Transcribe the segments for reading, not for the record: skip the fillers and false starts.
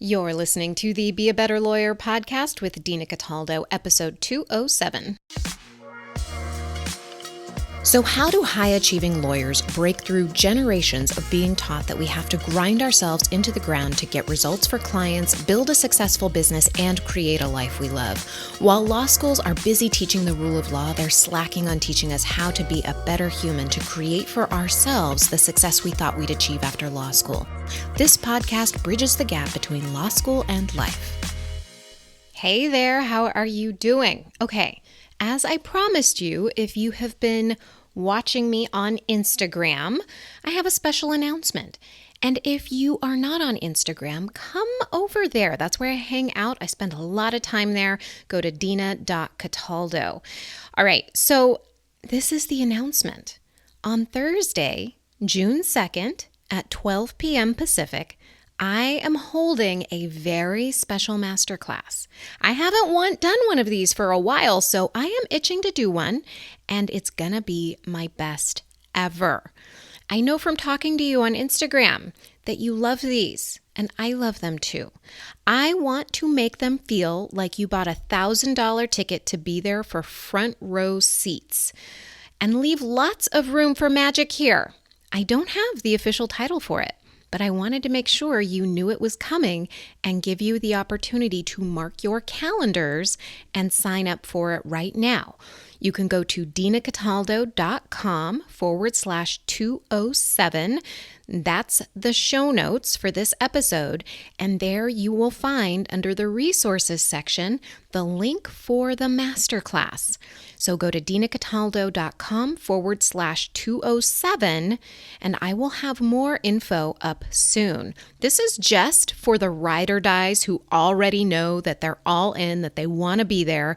You're listening to the Be a Better Lawyer podcast with Dina Cataldo, episode 207. So how do high-achieving lawyers break through generations of being taught that we have to grind ourselves into the ground to get results for clients, build a successful business, and create a life we love? While law schools are busy teaching the rule of law, they're slacking on teaching us how to be a better human to create for ourselves the success we thought we'd achieve after law school. This podcast bridges the gap between law school and life. Hey there, how are you doing? Okay, as I promised you, if you have been watching me on Instagram, I have a special announcement. And if you are not on Instagram, come over there. That's where I hang out. I spend a lot of time there. Go to dina.cataldo. All right, so this is the announcement. On Thursday, June 2nd at 12 p.m. Pacific, I am holding a very special masterclass. I haven't done one of these for a while, so I am itching to do one, and it's gonna be my best ever. I know from talking to you on Instagram that you love these, and I love them too. I want to make them feel like you bought a $1,000 ticket to be there for front row seats, and leave lots of room for magic here. I don't have the official title for it, but I wanted to make sure you knew it was coming and give you the opportunity to mark your calendars and sign up for it right now. You can go to dinacataldo.com/207. That's the show notes for this episode. And there you will find under the resources section, the link for the masterclass. So go to dinacataldo.com/207 and I will have more info up soon. This is just for the ride or dies who already know that they're all in, that they want to be there.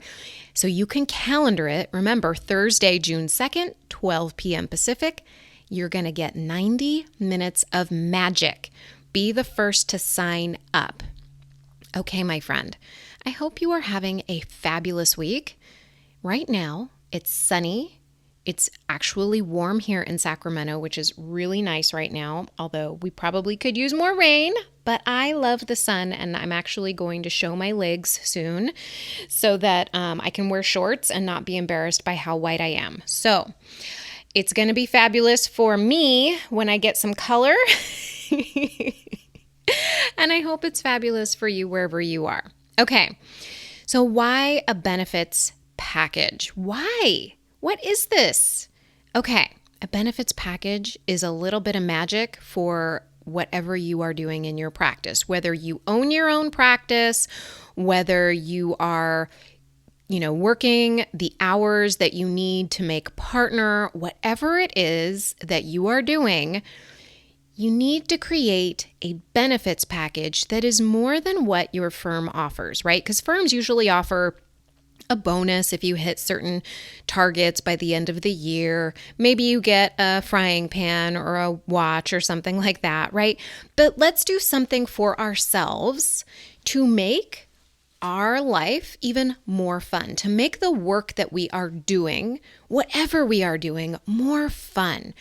So you can calendar it. Remember, Thursday, June 2nd, 12 p.m. Pacific. You're going to get 90 minutes of magic. Be the first to sign up. Okay, my friend, I hope you are having a fabulous week. Right now, it's sunny. It's actually warm here in Sacramento, which is really nice right now, although we probably could use more rain, but I love the sun, and I'm actually going to show my legs soon so that I can wear shorts and not be embarrassed by how white I am. So it's going to be fabulous for me when I get some color, and I hope it's fabulous for you wherever you are. Okay, so why a benefits package? Why? What is this? Okay, a benefits package is a little bit of magic for whatever you are doing in your practice, whether you own your own practice, whether you are, working the hours that you need to make partner, whatever it is that you are doing, you need to create a benefits package that is more than what your firm offers, right? Because firms usually offer a bonus if you hit certain targets by the end of the year. Maybe you get a frying pan or a watch or something like that, right? But let's do something for ourselves to make our life even more fun, to make the work that we are doing, whatever we are doing, more fun.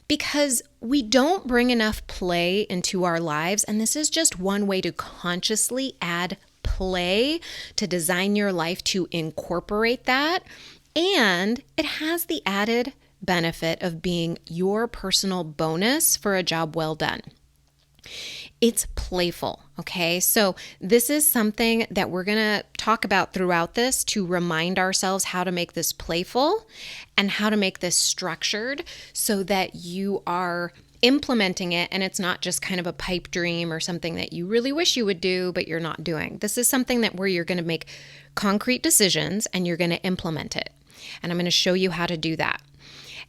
Because we don't bring enough play into our lives, and this is just one way to consciously add play, to design your life to incorporate that. And it has the added benefit of being your personal bonus for a job well done. It's playful, okay? So this is something that we're going to talk about throughout this to remind ourselves how to make this playful and how to make this structured so that you are implementing it and it's not just kind of a pipe dream or something that you really wish you would do, but you're not doing. This is something that where you're going to make concrete decisions and you're going to implement it. And I'm going to show you how to do that.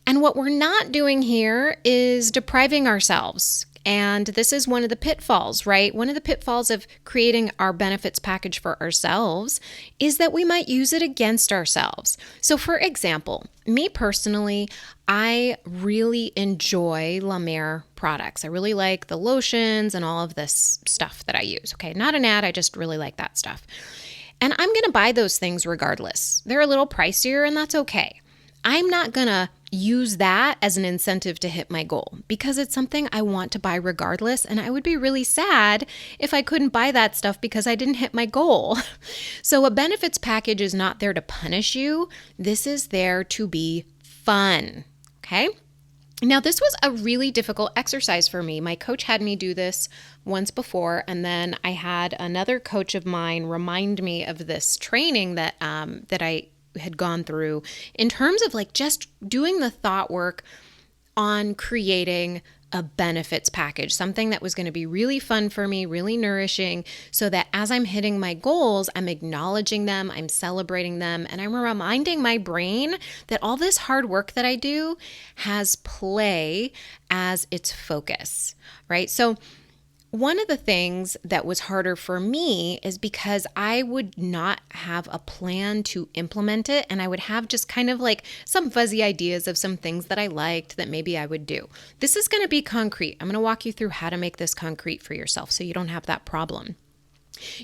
And what we're not doing here is depriving ourselves. And this is one of the pitfalls, right? One of the pitfalls of creating our benefits package for ourselves is that we might use it against ourselves. So for example, me personally, I really enjoy La Mer products. I really like the lotions and all of this stuff that I use. Okay, not an ad, I just really like that stuff. And I'm going to buy those things regardless. They're a little pricier and that's okay. I'm not going to use that as an incentive to hit my goal because it's something I want to buy regardless. And I would be really sad if I couldn't buy that stuff because I didn't hit my goal. So a benefits package is not there to punish you. This is there to be fun. Okay. Now, this was a really difficult exercise for me. My coach had me do this once before, and then I had another coach of mine remind me of this training that I had gone through in terms of like just doing the thought work on creating a benefits package, something that was going to be really fun for me, really nourishing, so that as I'm hitting my goals, I'm acknowledging them, I'm celebrating them, and I'm reminding my brain that all this hard work that I do has play as its focus, right? So one of the things that was harder for me is because I would not have a plan to implement it, and I would have just kind of like some fuzzy ideas of some things that I liked that maybe I would do. This is going to be concrete. I'm going to walk you through how to make this concrete for yourself so you don't have that problem.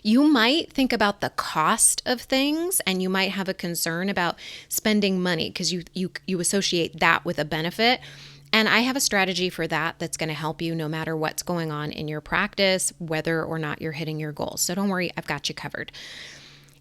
You might think about the cost of things, and you might have a concern about spending money because you associate that with a benefit. And I have a strategy for that that's going to help you no matter what's going on in your practice, whether or not you're hitting your goals. So don't worry, I've got you covered.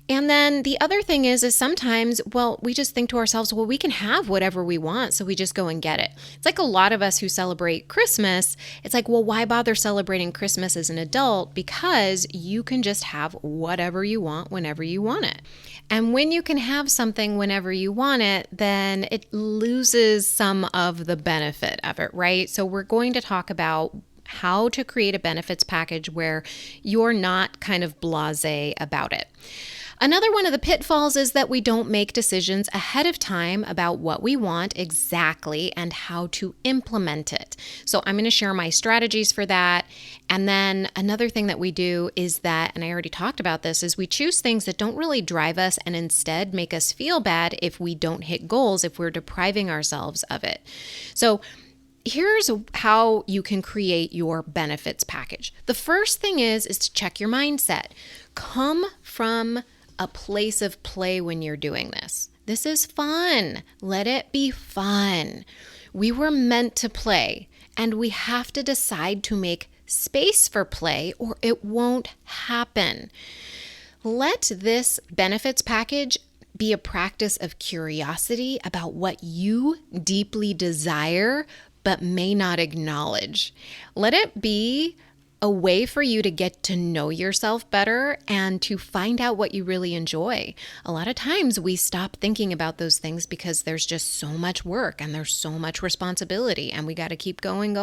And then the other thing is sometimes, we just think to ourselves, we can have whatever we want, so we just go and get it. It's like a lot of us who celebrate Christmas. It's like, why bother celebrating Christmas as an adult? Because you can just have whatever you want whenever you want it. And when you can have something whenever you want it, then it loses some of the benefit of it, right? So we're going to talk about how to create a benefits package where you're not kind of blasé about it. Another one of the pitfalls is that we don't make decisions ahead of time about what we want exactly and how to implement it. So I'm going to share my strategies for that. And then another thing that we do is that, and I already talked about this, is we choose things that don't really drive us and instead make us feel bad if we don't hit goals, if we're depriving ourselves of it. So here's how you can create your benefits package. The first thing is to check your mindset. Come from a place of play when you're doing this. This is fun. Let it be fun. We were meant to play, and we have to decide to make space for play or it won't happen. Let this benefits package be a practice of curiosity about what you deeply desire but may not acknowledge. Let it be a way for you to get to know yourself better and to find out what you really enjoy. A lot of times we stop thinking about those things because there's just so much work and there's so much responsibility and we got to keep going.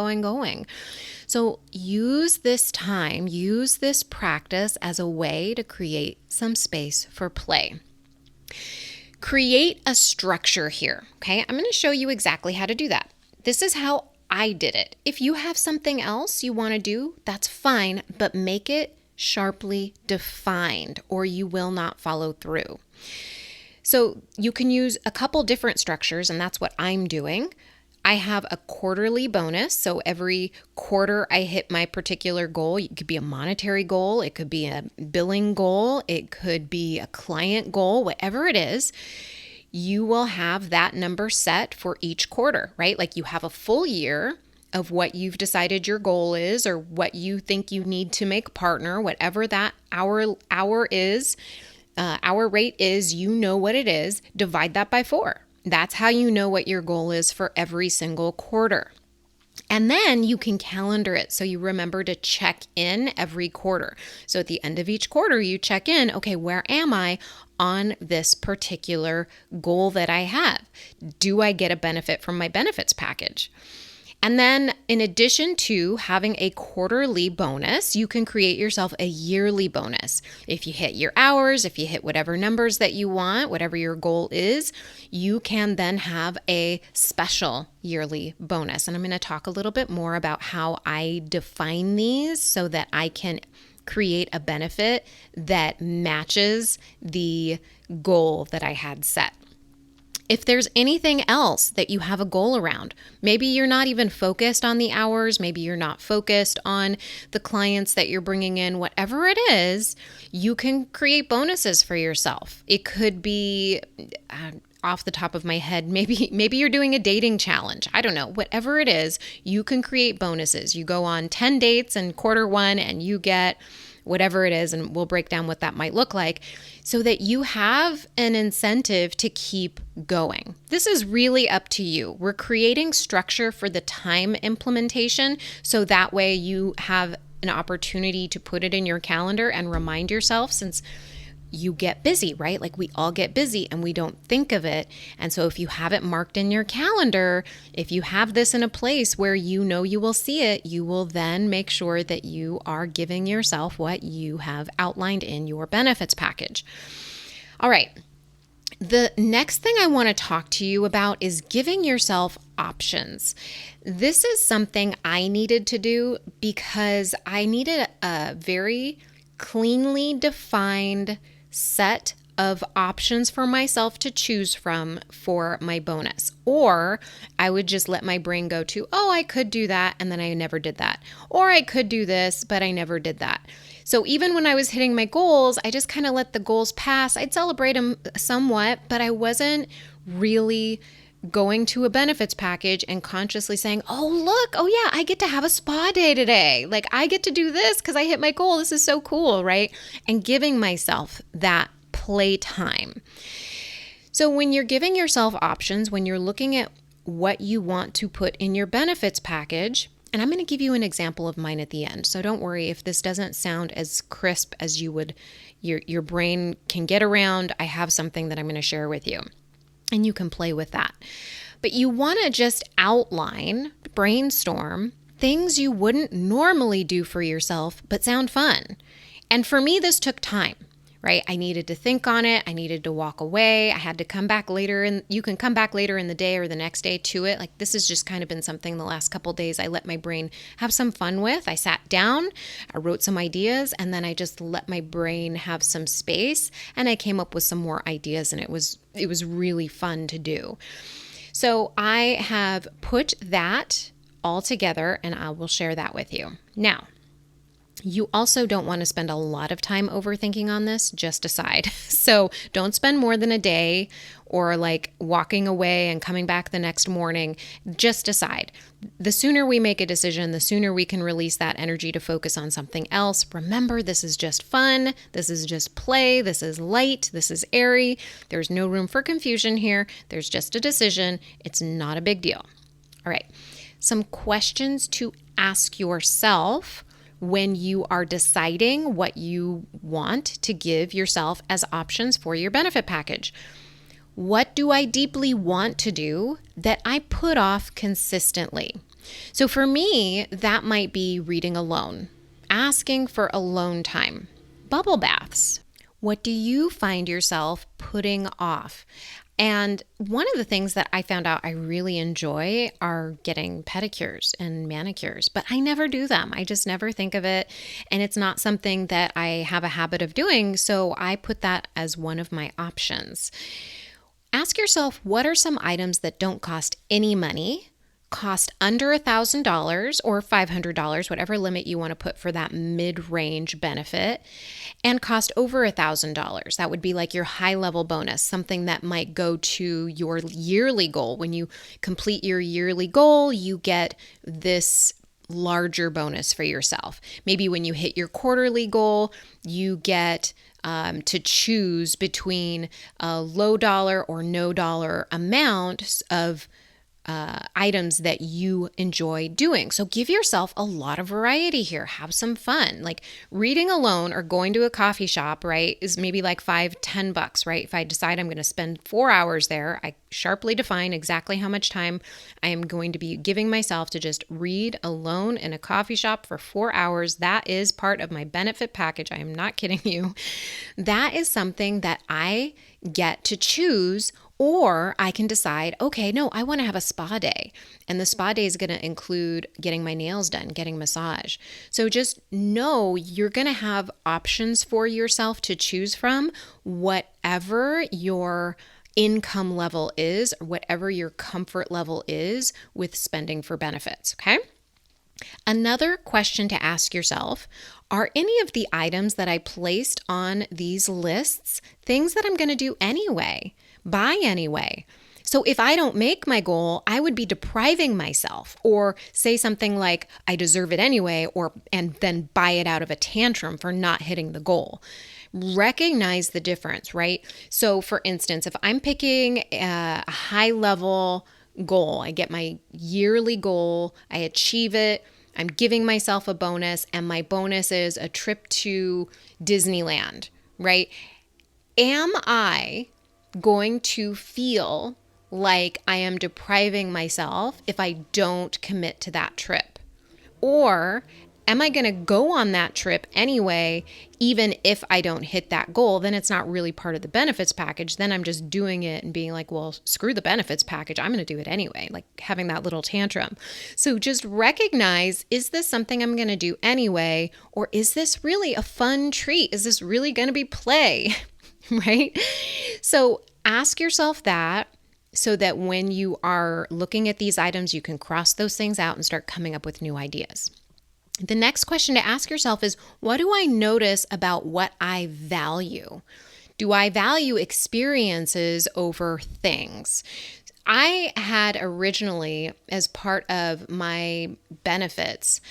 So use this time, use this practice as a way to create some space for play. Create a structure here, okay? I'm going to show you exactly how to do that. This is how I did it. If you have something else you want to do, that's fine, but make it sharply defined or you will not follow through. So you can use a couple different structures, and that's what I'm doing. I have a quarterly bonus. So every quarter I hit my particular goal. It could be a monetary goal. It could be a billing goal. It could be a client goal, whatever it is. You will have that number set for each quarter, right? Like you have a full year of what you've decided your goal is or what you think you need to make partner, whatever that hour is, hour rate is, you know what it is, divide that by 4. That's how you know what your goal is for every single quarter. And then you can calendar it so you remember to check in every quarter. So at the end of each quarter, you check in, okay, where am I on this particular goal that I have? Do I get a benefit from my benefits package? And then in addition to having a quarterly bonus, you can create yourself a yearly bonus. If you hit your hours, if you hit whatever numbers that you want, whatever your goal is, you can then have a special yearly bonus. And I'm going to talk a little bit more about how I define these so that I can create a benefit that matches the goal that I had set. If there's anything else that you have a goal around, maybe you're not even focused on the hours, maybe you're not focused on the clients that you're bringing in, whatever it is, you can create bonuses for yourself. It could be off the top of my head, maybe you're doing a dating challenge. I don't know. Whatever it is, you can create bonuses. You go on 10 dates in quarter one and you get whatever it is, and we'll break down what that might look like so that you have an incentive to keep going. This is really up to you. We're creating structure for the time implementation so that way you have an opportunity to put it in your calendar and remind yourself, since you get busy, right? Like we all get busy and we don't think of it. And so if you have it marked in your calendar, if you have this in a place where you know you will see it, you will then make sure that you are giving yourself what you have outlined in your benefits package. All right. The next thing I want to talk to you about is giving yourself options. This is something I needed to do because I needed a very cleanly defined set of options for myself to choose from for my bonus. Or I would just let my brain go to, oh, I could do that, and then I never did that. Or I could do this, but I never did that. So even when I was hitting my goals, I just kind of let the goals pass. I'd celebrate them somewhat, but I wasn't really going to a benefits package and consciously saying, oh, look, oh yeah, I get to have a spa day today. Like I get to do this because I hit my goal. This is so cool, right? And giving myself that playtime. So when you're giving yourself options, when you're looking at what you want to put in your benefits package, and I'm going to give you an example of mine at the end. So don't worry if this doesn't sound as crisp as you would, your brain can get around. I have something that I'm going to share with you. And you can play with that. But you want to just outline, brainstorm things you wouldn't normally do for yourself, but sound fun. And for me, this took time, right? I needed to think on it. I needed to walk away. I had to come back later, and you can come back later in the day or the next day to it. Like this has just kind of been something the last couple of days I let my brain have some fun with. I sat down, I wrote some ideas, and then I just let my brain have some space, and I came up with some more ideas, and it was really fun to do. So I have put that all together, and I will share that with you. Now, you also don't want to spend a lot of time overthinking on this, just decide. So don't spend more than a day or like walking away and coming back the next morning. Just decide. The sooner we make a decision, the sooner we can release that energy to focus on something else. Remember, this is just fun. This is just play. This is light. This is airy. There's no room for confusion here. There's just a decision. It's not a big deal. All right. Some questions to ask yourself when you are deciding what you want to give yourself as options for your benefit package. What do I deeply want to do that I put off consistently? So for me, that might be reading alone, asking for alone time, bubble baths. What do you find yourself putting off? And one of the things that I found out I really enjoy are getting pedicures and manicures, but I never do them. I just never think of it. And it's not something that I have a habit of doing. So I put that as one of my options. Ask yourself, what are some items that don't cost any money, cost under $1,000 or $500, whatever limit you want to put for that mid-range benefit, and cost over $1,000. That would be like your high-level bonus, something that might go to your yearly goal. When you complete your yearly goal, you get this larger bonus for yourself. Maybe when you hit your quarterly goal, you get to choose between a low dollar or no dollar amount of items that you enjoy doing. So give yourself a lot of variety here. Have some fun. Like reading alone or going to a coffee shop, right, is maybe like $5-10, right? If I decide I'm going to spend 4 hours there, I sharply define exactly how much time I am going to be giving myself to just read alone in a coffee shop for 4 hours. That is part of my benefit package. I am not kidding you. That is something that I get to choose. Or I can decide, okay, no, I want to have a spa day. And the spa day is going to include getting my nails done, getting massage. So just know you're going to have options for yourself to choose from, whatever your income level is, or whatever your comfort level is with spending for benefits, okay? Another question to ask yourself, are any of the items that I placed on these lists things that I'm going to do anyway, buy anyway? So if I don't make my goal, I would be depriving myself, or say something like, I deserve it anyway, and then buy it out of a tantrum for not hitting the goal. Recognize the difference, right? So for instance, if I'm picking a high level goal, I get my yearly goal, I achieve it, I'm giving myself a bonus, and my bonus is a trip to Disneyland, right? Am I going to feel like I am depriving myself if I don't commit to that trip? Or am I going to go on that trip anyway, even if I don't hit that goal? Then it's not really part of the benefits package. Then I'm just doing it and being like, well, screw the benefits package. I'm going to do it anyway, like having that little tantrum. So just recognize, is this something I'm going to do anyway? Or is this really a fun treat? Is this really going to be play? Right? So ask yourself that, so that when you are looking at these items, you can cross those things out and start coming up with new ideas. The next question to ask yourself is, what do I notice about what I value? Do I value experiences over things? I had originally, as part of my benefits,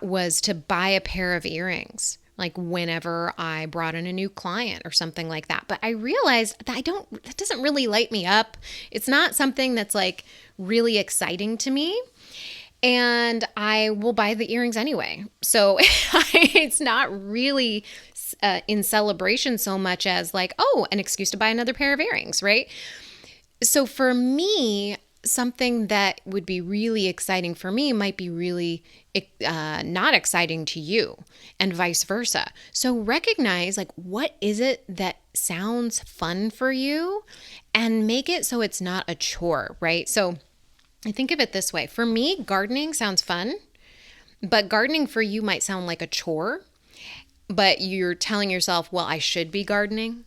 was to buy a pair of earrings, like whenever I brought in a new client or something like that. But I realized that that doesn't really light me up. It's not something that's like really exciting to me. And I will buy the earrings anyway. So it's not really in celebration so much as like, oh, an excuse to buy another pair of earrings, right? So for me, something that would be really exciting for me might be really not exciting to you, and vice versa. So recognize, like, what is it that sounds fun for you, and make it so it's not a chore, right? So I think of it this way. For me, gardening sounds fun, but gardening for you might sound like a chore, but you're telling yourself, well, I should be gardening.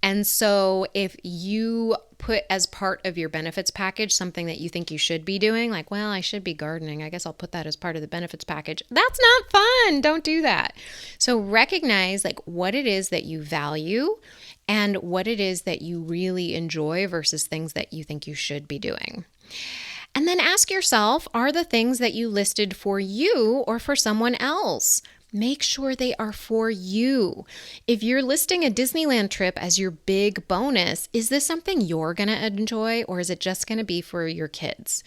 And so if you put as part of your benefits package something that you think you should be doing, like, well, I should be gardening, I guess I'll put that as part of the benefits package. That's not fun. Don't do that. So recognize like what it is that you value and what it is that you really enjoy versus things that you think you should be doing. And then ask yourself, are the things that you listed for you or for someone else? Make sure they are for you. If you're listing a Disneyland trip as your big bonus, is this something you're going to enjoy, or is it just going to be for your kids?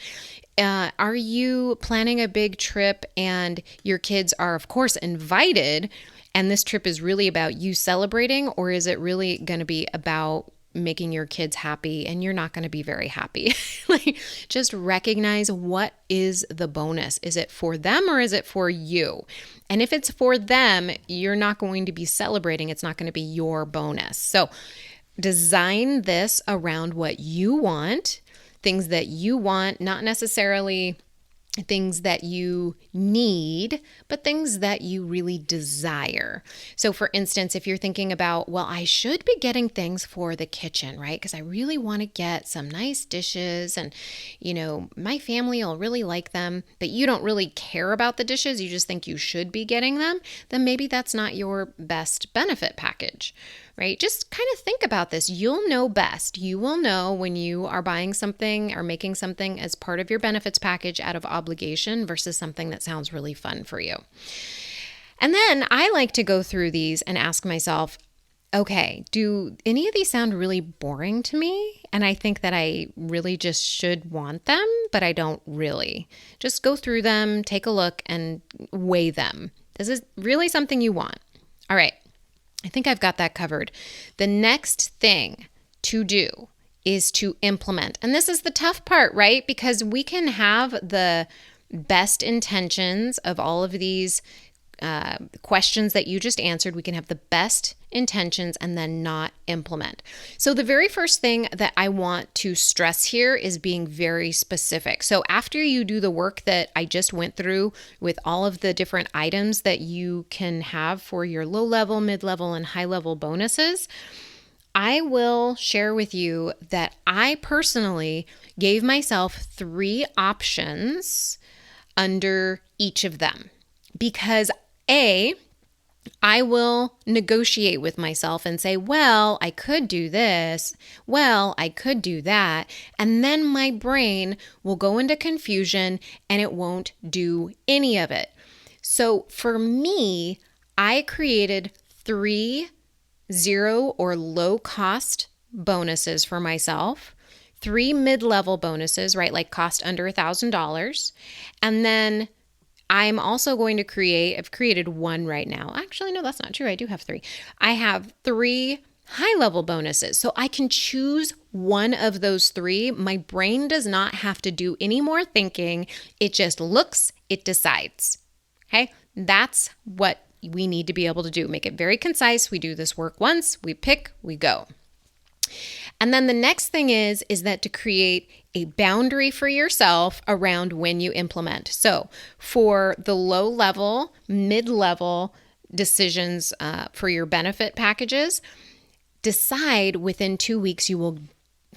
Are you planning a big trip and your kids are, of course, invited, and this trip is really about you celebrating, or is it really going to be about making your kids happy and you're not going to be very happy? Like, just recognize, what is the bonus? Is it for them or is it for you? And if it's for them, you're not going to be celebrating. It's not going to be your bonus. So design this around what you want, things that you want, not necessarily things that you need, but things that you really desire. So for instance, if you're thinking about, well, I should be getting things for the kitchen, right? Because I really want to get some nice dishes and, my family will really like them, but you don't really care about the dishes. You just think you should be getting them. Then maybe that's not your best benefit package, right? Just kind of think about this. You'll know best. You will know when you are buying something or making something as part of your benefits package out of obligation versus something that sounds really fun for you. And then I like to go through these and ask myself, okay, do any of these sound really boring to me? And I think that I really just should want them, but I don't really. Just go through them, take a look, and weigh them. This is really something you want. All right. I think I've got that covered. The next thing to do is to implement. And this is the tough part, right? Because we can have the best intentions of all of these questions that you just answered. We can have the best intentions and then not implement. So the very first thing that I want to stress here is being very specific. So after you do the work that I just went through with all of the different items that you can have for your low level, mid level, and high level bonuses, I will share with you that I personally gave myself 3 options under each of them. Because I will negotiate with myself and say, well, I could do this. Well, I could do that. And then my brain will go into confusion and it won't do any of it. So for me, I created 3 zero or low cost bonuses for myself, 3 mid-level bonuses, right? Like cost under $1,000. And then I'm also going to I've created 1 right now. Actually, no, that's not true. I do have 3. I have 3 high-level bonuses. So I can choose one of those 3. My brain does not have to do any more thinking. It just looks, it decides. Okay? That's what we need to be able to do. Make it very concise. We do this work once, we pick, we go. And then the next thing is that to create a boundary for yourself around when you implement. So for the low level, mid-level decisions for your benefit packages, decide within 2 weeks you will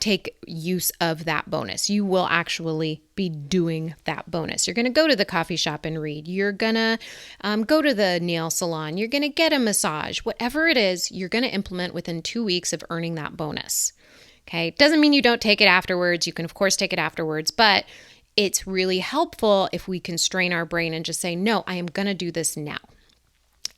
take use of that bonus. You will actually be doing that bonus. You're going to go to the coffee shop and read. You're going to go to the nail salon. You're going to get a massage. Whatever it is, you're going to implement within 2 weeks of earning that bonus. Okay. Doesn't mean you don't take it afterwards. You can, of course, take it afterwards, but it's really helpful if we constrain our brain and just say, no, I am going to do this now.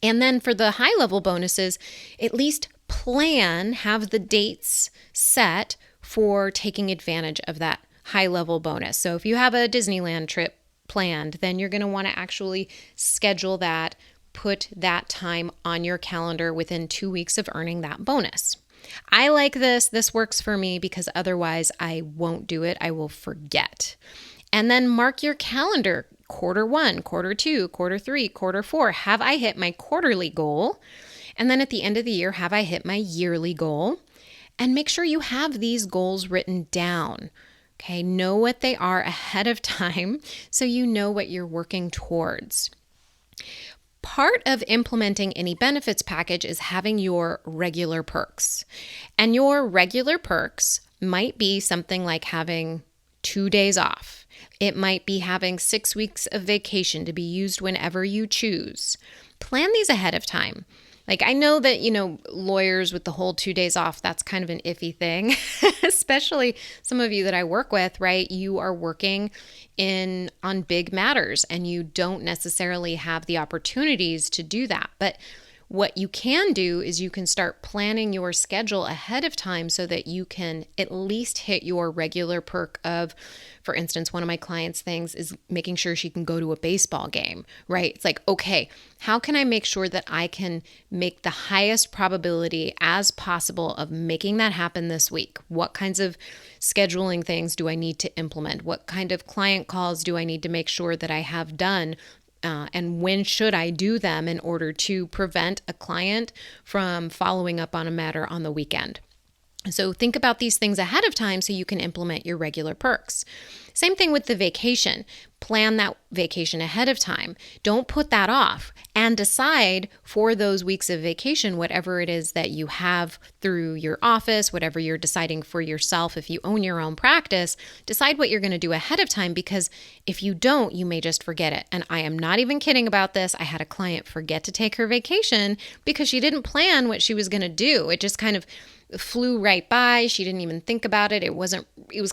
And then for the high level bonuses, at least have the dates set for taking advantage of that high level bonus. So if you have a Disneyland trip planned, then you're going to want to actually schedule that, put that time on your calendar within 2 weeks of earning that bonus. I like this. This works for me because otherwise I won't do it. I will forget. And then mark your calendar. Quarter 1, quarter 2, quarter 3, quarter 4. Have I hit my quarterly goal? And then at the end of the year, have I hit my yearly goal? And make sure you have these goals written down. Okay, know what they are ahead of time so you know what you're working towards. Part of implementing any benefits package is having your regular perks. And your regular perks might be something like having 2 days off. It might be having 6 weeks of vacation to be used whenever you choose. Plan these ahead of time. Like, I know that, lawyers with the whole 2 days off, that's kind of an iffy thing, especially some of you that I work with, right? You are working on big matters and you don't necessarily have the opportunities to do that. But what you can do is you can start planning your schedule ahead of time so that you can at least hit your regular perk of, for instance, one of my clients' things is making sure she can go to a baseball game, right? It's like, okay, how can I make sure that I can make the highest probability as possible of making that happen this week? What kinds of scheduling things do I need to implement? What kind of client calls do I need to make sure that I have done? And when should I do them in order to prevent a client from following up on a matter on the weekend? So think about these things ahead of time so you can implement your regular perks. Same thing with the vacation. Plan that vacation ahead of time. Don't put that off, and decide for those weeks of vacation, whatever it is that you have through your office, whatever you're deciding for yourself. If you own your own practice, decide what you're going to do ahead of time, because if you don't, you may just forget it. And I am not even kidding about this. I had a client forget to take her vacation because she didn't plan what she was going to do. It just kind of flew right by. She didn't even think about it. It was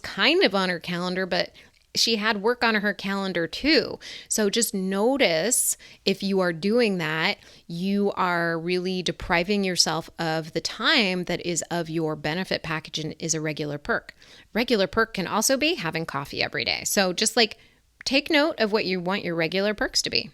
kind of on her calendar, but she had work on her calendar too. So just notice if you are doing that, you are really depriving yourself of the time that is of your benefit package and is a regular perk. Regular perk can also be having coffee every day. So just take note of what you want your regular perks to be.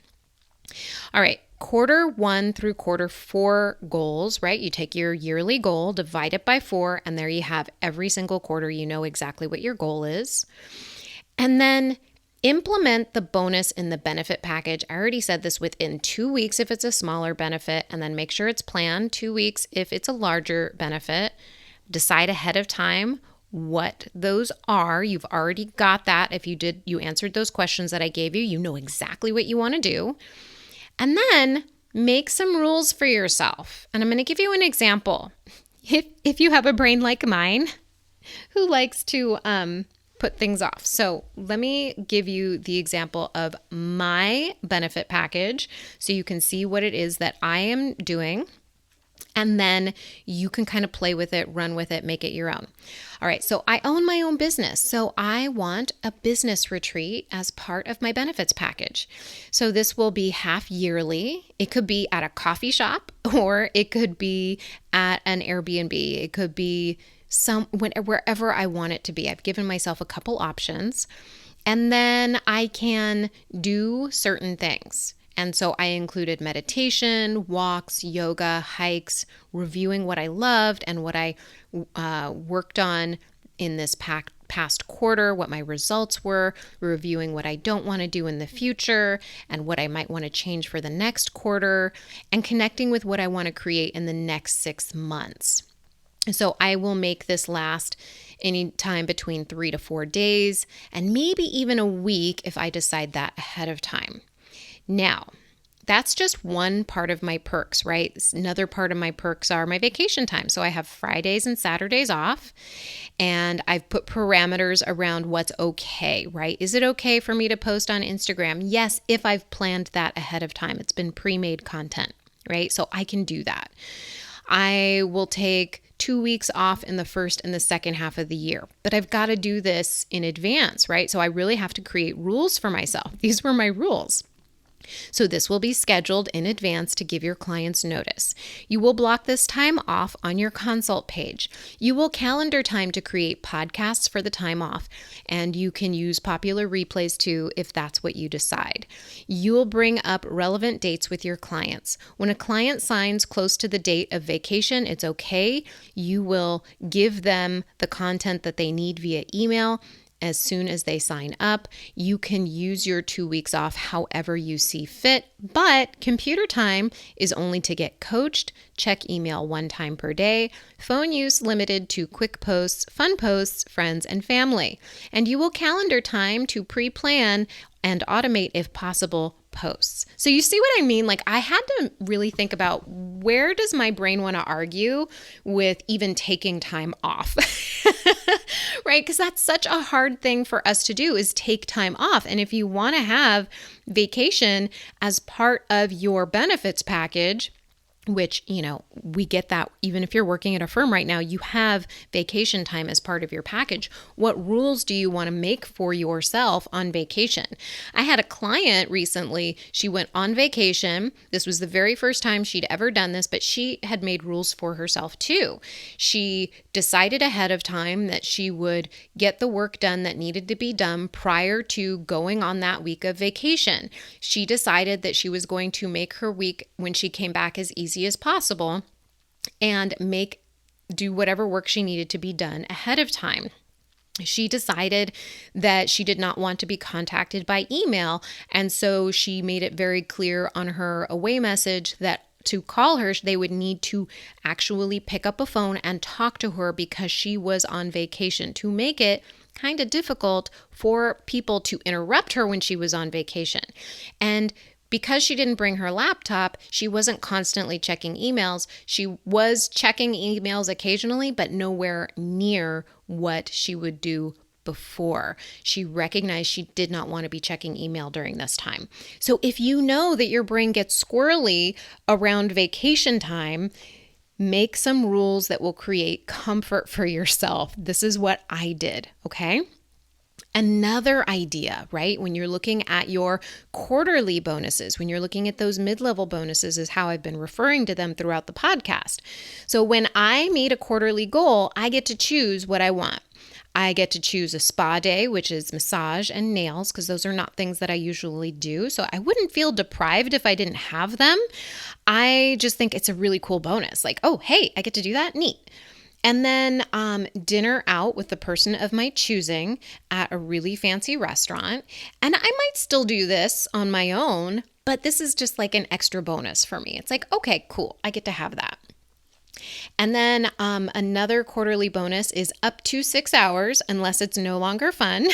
All right. Quarter 1 through quarter 4 goals, right? You take your yearly goal, divide it by 4, and there you have every single quarter. You know exactly what your goal is. And then implement the bonus in the benefit package. I already said this, within 2 weeks if it's a smaller benefit, and then make sure it's planned 2 weeks if it's a larger benefit. Decide ahead of time what those are. You've already got that. If you answered those questions that I gave you, you know exactly what you want to do. And then make some rules for yourself. And I'm going to give you an example. If you have a brain like mine, who likes to put things off. So let me give you the example of my benefit package so you can see what it is that I am doing. And then you can kind of play with it, run with it, make it your own. All right, so I own my own business. So I want a business retreat as part of my benefits package. So this will be half yearly. It could be at a coffee shop, or it could be at an Airbnb. It could be wherever I want it to be. I've given myself a couple options, and then I can do certain things. And so I included meditation, walks, yoga, hikes, reviewing what I loved and what I worked on in this past quarter, what my results were, reviewing what I don't want to do in the future and what I might want to change for the next quarter, and connecting with what I want to create in the next 6 months. So I will make this last any time between 3 to 4 days, and maybe even a week if I decide that ahead of time. Now, that's just one part of my perks, right? Another part of my perks are my vacation time. So I have Fridays and Saturdays off, and I've put parameters around what's okay, right? Is it okay for me to post on Instagram? Yes, if I've planned that ahead of time. It's been pre-made content, right? So I can do that. I will take 2 weeks off in the first and the second half of the year, but I've got to do this in advance, right? So I really have to create rules for myself. These were my rules. So this will be scheduled in advance to give your clients notice. You will block this time off on your consult page. You will calendar time to create podcasts for the time off, and you can use popular replays too if that's what you decide. You will bring up relevant dates with your clients. When a client signs close to the date of vacation, it's okay. You will give them the content that they need via email as soon as they sign up. You can use your 2 weeks off however you see fit, but computer time is only to get coached. Check email 1 time per day. Phone use limited to quick posts, fun posts, friends, and family. And you will calendar time to pre-plan and automate, if possible, posts. So you see what I mean? Like, I had to really think about, where does my brain want to argue with even taking time off? Right? Because that's such a hard thing for us to do, is take time off. And if you want to have vacation as part of your benefits package, which, we get that even if you're working at a firm right now, you have vacation time as part of your package. What rules do you want to make for yourself on vacation? I had a client recently, she went on vacation. This was the very first time she'd ever done this, but she had made rules for herself too. She decided ahead of time that she would get the work done that needed to be done prior to going on that week of vacation. She decided that she was going to make her week when she came back as easy as possible and do whatever work she needed to be done ahead of time. She decided that she did not want to be contacted by email, and so she made it very clear on her away message that to call her, they would need to actually pick up a phone and talk to her because she was on vacation, to make it kind of difficult for people to interrupt her when she was on vacation. And because she didn't bring her laptop, she wasn't constantly checking emails. She was checking emails occasionally, but nowhere near what she would do before. She recognized she did not want to be checking email during this time. So if you know that your brain gets squirrely around vacation time, make some rules that will create comfort for yourself. This is what I did, okay? Another idea, right? When you're looking at your quarterly bonuses, when you're looking at those mid-level bonuses, is how I've been referring to them throughout the podcast. So when I meet a quarterly goal, I get to choose what I want. I get to choose a spa day, which is massage and nails, because those are not things that I usually do. So I wouldn't feel deprived if I didn't have them. I just think it's a really cool bonus. Like, oh, hey, I get to do that? Neat. And then dinner out with the person of my choosing at a really fancy restaurant. And I might still do this on my own, but this is just like an extra bonus for me. It's like, okay, cool, I get to have that. And then another quarterly bonus is up to 6 hours, unless it's no longer fun,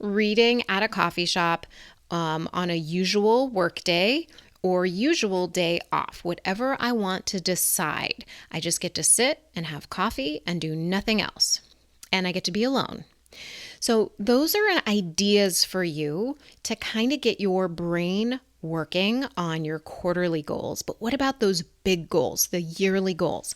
reading at a coffee shop on a usual work day or usual day off, whatever I want to decide. I just get to sit and have coffee and do nothing else. And I get to be alone. So those are ideas for you to kind of get your brain working on your quarterly goals. But what about those big goals, the yearly goals?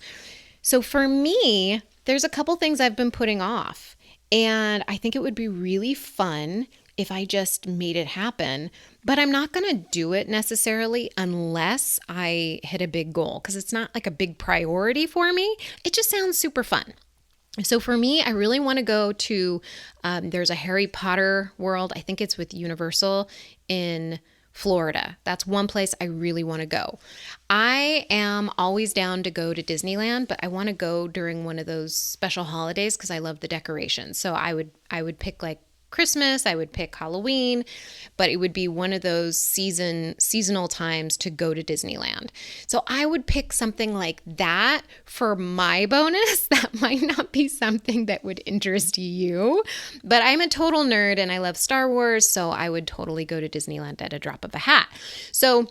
So for me, there's a couple things I've been putting off, and I think it would be really fun if I just made it happen, but I'm not going to do it necessarily unless I hit a big goal, because it's not like a big priority for me. It just sounds super fun. So for me, I really want to go to, there's a Harry Potter world. I think it's with Universal in Florida. That's one place I really want to go. I am always down to go to Disneyland, but I want to go during one of those special holidays because I love the decorations. So I would pick like Christmas, I would pick Halloween, but it would be one of those seasonal times to go to Disneyland. So I would pick something like that for my bonus. That might not be something that would interest you, but I'm a total nerd and I love Star Wars, so I would totally go to Disneyland at a drop of a hat. So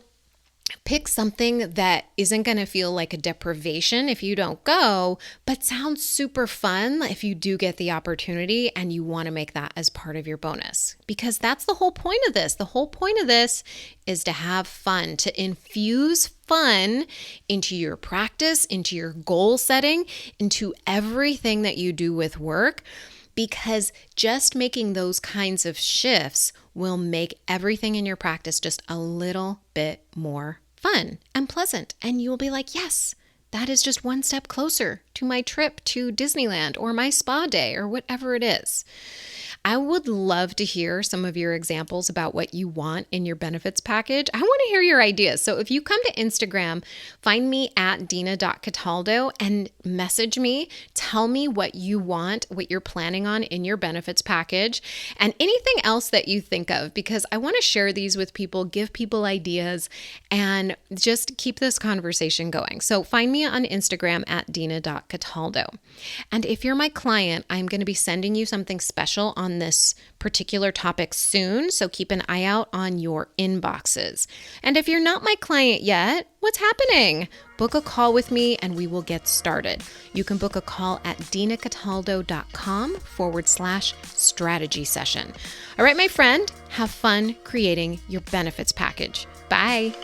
pick something that isn't going to feel like a deprivation if you don't go, but sounds super fun if you do get the opportunity and you want to make that as part of your bonus. Because that's the whole point of this. The whole point of this is to have fun, to infuse fun into your practice, into your goal setting, into everything that you do with work. Because just making those kinds of shifts will make everything in your practice just a little bit more fun and pleasant. And you'll be like, yes, that is just one step closer to my trip to Disneyland or my spa day or whatever it is. I would love to hear some of your examples about what you want in your benefits package. I want to hear your ideas. So if you come to Instagram, find me at dina.cataldo and message me. Tell me what you want, what you're planning on in your benefits package, and anything else that you think of, because I want to share these with people, give people ideas, and just keep this conversation going. So find me on Instagram at dina.cataldo. And if you're my client, I'm going to be sending you something special on this particular topic soon, so keep an eye out on your inboxes. And if you're not my client yet, what's happening? Book a call with me and we will get started. You can book a call at dinacataldo.com/strategy session. All right, my friend, have fun creating your benefits package. Bye.